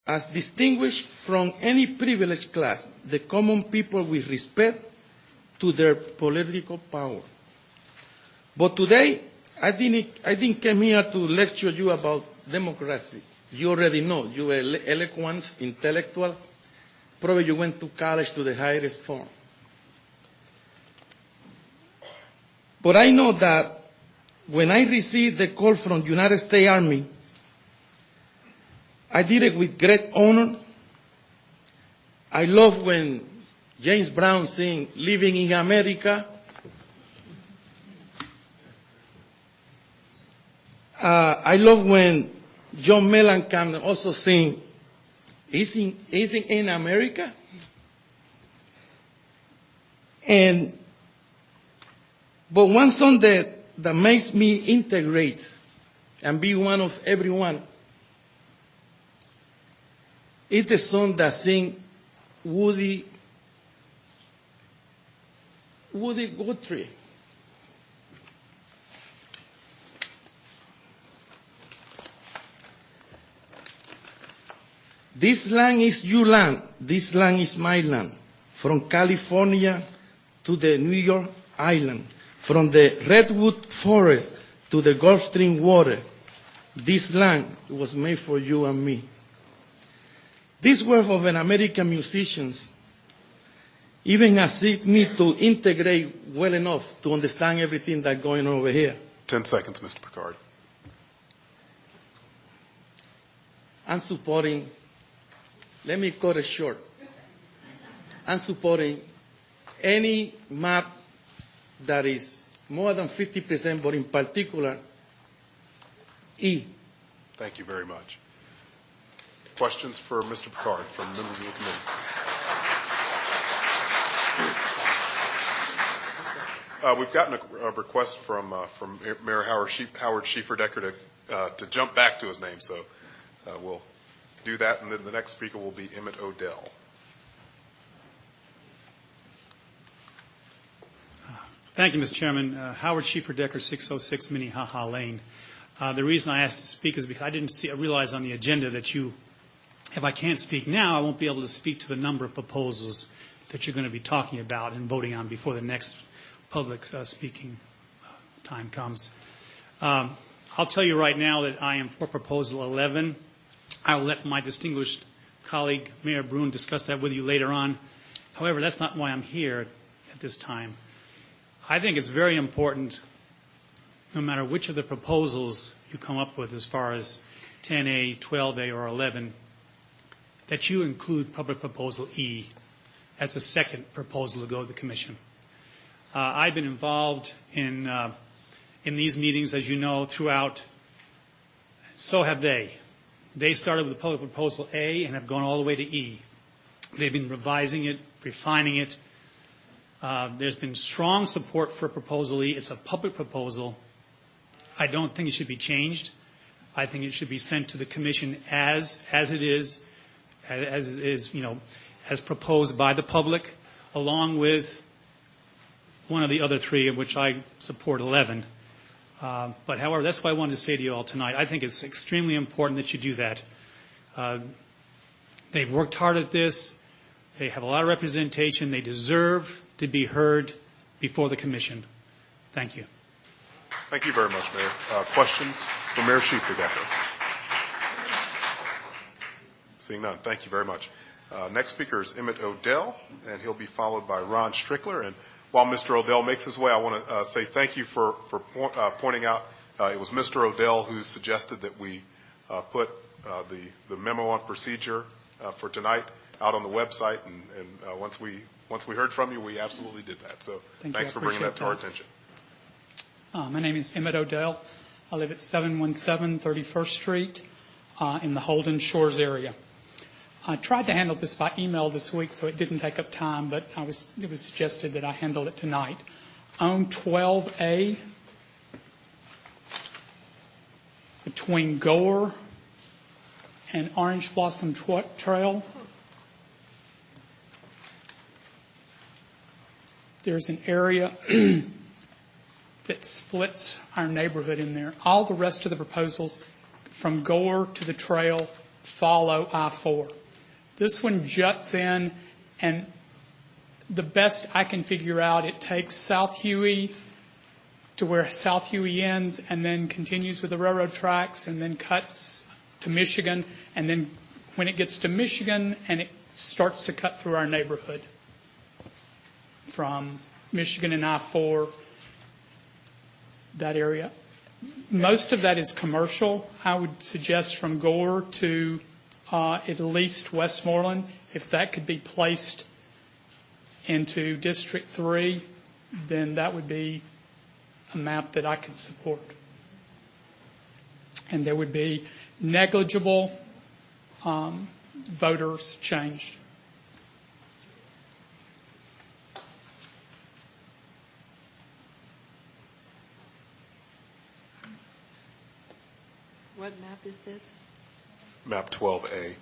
as distinguished from any privileged class, the common people with respect to their political power. But today, I didn't come here to lecture you about democracy. You already know. You are eloquent, intellectual. Probably you went to college to the highest form. But I know that when I received the call from the United States Army, I did it with great honor. I love when James Brown sings "Living in America." I love when John Mellencamp also sing Isn't in America? But one song that makes me integrate and be one of everyone is the song that sings Woody Guthrie. This land is your land. This land is my land. From California to the New York Island, from the redwood forest to the Gulf Stream water, this land was made for you and me. This work of an American musicians even assist me to integrate well enough to understand everything that's going on over here. 10 seconds, Mr. Picard. I'm supporting, let me cut it short. I'm supporting any map that is more than 50%, but in particular, E. Thank you very much. Questions for Mr. Picard from members of the committee? We've gotten a request from Mayor Howard Schieferdecker to jump back to his name, so we'll do that, and then the next speaker will be Emmett Odell. Thank you, Mr. Chairman. Howard Schieferdecker, 606 Minnehaha Lane. The reason I asked to speak is because I didn't realize on the agenda that if I can't speak now, I won't be able to speak to the number of proposals that you're going to be talking about and voting on before the next public speaking time comes. I'll tell you right now that I am for Proposal 11. I will let my distinguished colleague, Mayor Brune, discuss that with you later on. However, that's not why I'm here at this time. I think it's very important, no matter which of the proposals you come up with as far as 10A, 12A, or 11, that you include Public Proposal E as the second proposal to go to the Commission. I've been involved in these meetings, as you know, throughout. So have they. They started with Public Proposal A and have gone all the way to E. They've been revising it, refining it. There's been strong support for Proposal E. It's a public proposal. I don't think it should be changed. I think it should be sent to the Commission as it is, as proposed by the public, along with one of the other three, of which I support 11. But however, that's what I wanted to say to you all tonight. I think it's extremely important that you do that. They've worked hard at this. They have a lot of representation. They deserve to be heard before the Commission. Thank you. Thank you very much, Mayor. Questions for Mayor Schieferdecker? Seeing none, thank you very much. Next speaker is Emmett Odell, and he'll be followed by Ron Strickler. And while Mr. Odell makes his way, I want to say thank you for pointing out it was Mr. Odell who suggested that we put the memo on procedure for tonight out on the website, and once we heard from you, we absolutely did that. So thanks for bringing that to our attention. My name is Emmett Odell. I live at 717 31st Street in the Holden Shores area. I tried to handle this by email this week, so it didn't take up time, but it was suggested that I handle it tonight. On 12A, between Gore and Orange Blossom Trail, there's an area that splits our neighborhood in there. All the rest of the proposals from Gore to the trail follow I-4. This one juts in, and the best I can figure out, it takes South Huey to where South Huey ends and then continues with the railroad tracks and then cuts to Michigan, and then when it gets to Michigan and it starts to cut through our neighborhood from Michigan and I-4, that area. Most of that is commercial. I would suggest from Gore to at least Westmoreland, if that could be placed into District 3, then that would be a map that I could support. And there would be negligible voters changed. What map is this? Map 12A.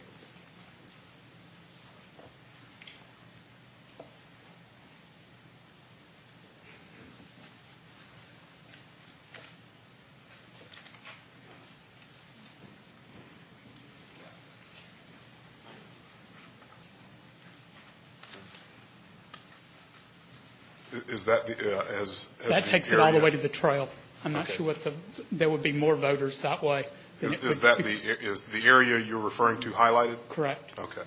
Is that the, that takes it all the way to the trail. I'm not sure what there would be more voters that way. Is the area you're referring to highlighted? Correct. Okay.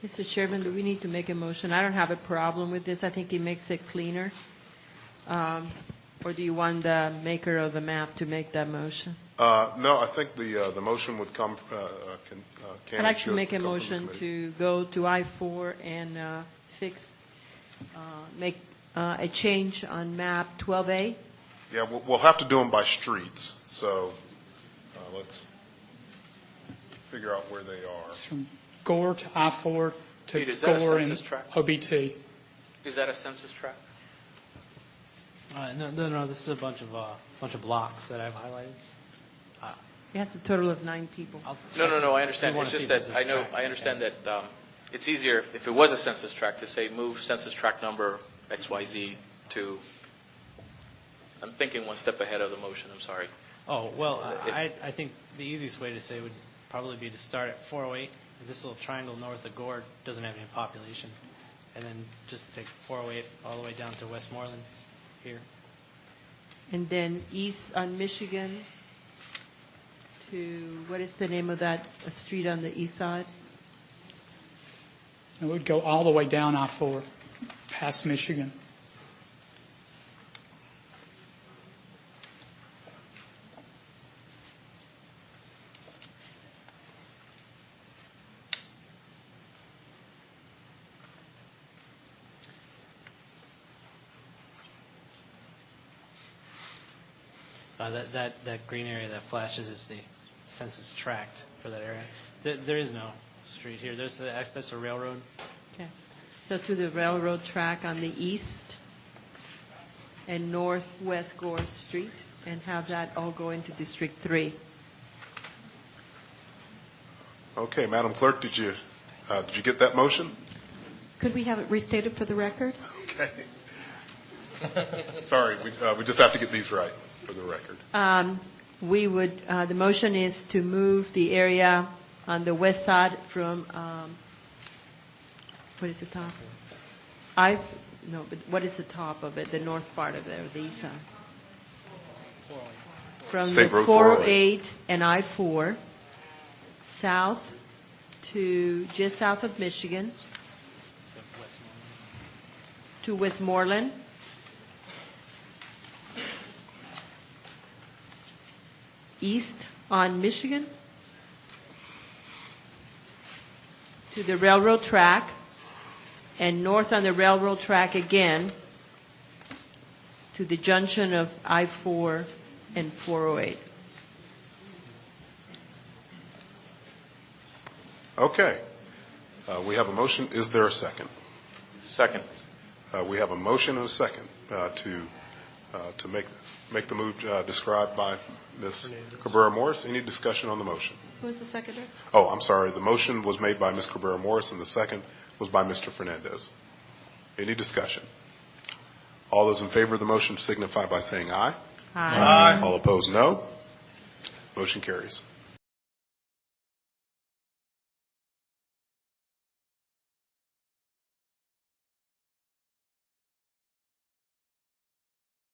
Mr. Chairman, do we need to make a motion? I don't have a problem with this. I think it makes it cleaner. Or do you want the maker of the map to make that motion? No, I think the motion would come. I'd like to make a motion to go to I-4 and make a change on map 12A. Yeah, we'll have to do them by streets. So let's figure out where they are. It's from Gore to I-4 to Pete, is that a Gore and census tract? OBT. Is that a census tract? No. This is a bunch of blocks that I've highlighted. It has a total of 9 people. No. I understand. We It's wanna just see that if I this know. tract- I understand that it's easier if it was a census tract to say move census tract number XYZ to. I'm thinking one step ahead of the motion. I'm sorry. Oh, well, I think the easiest way to say would probably be to start at 408. This little triangle north of Gore doesn't have any population. And then just take 408 all the way down to Westmoreland here. And then east on Michigan to, what is the name of that street on the east side? It would go all the way down I-4 past Michigan. That green area that flashes is the census tract for that area. There is no street here. That's a railroad. Okay. So to the railroad track on the east and northwest Gore Street, and have that all go into District 3. Okay, Madam Clerk, did you get that motion? Could we have it restated for the record? Okay. Sorry, we just have to get these right for the record. We would, the motion is to move the area on the west side from, what is the top? But what is the top of it, the north part of it, or the east side? From State the Road 408 and I-4 south to just south of Michigan to Westmoreland. East on Michigan to the railroad track, and north on the railroad track again to the junction of I-4 and 408. Okay. We have a motion. Is there a second? Second. We have a motion and a second to make the move described by Ms. Cabrera-Morris. Any discussion on the motion? Who was the seconder? Oh, I'm sorry. The motion was made by Ms. Cabrera-Morris, and the second was by Mr. Fernandez. Any discussion? All those in favor of the motion signify by saying aye. Aye. All opposed, no. Motion carries.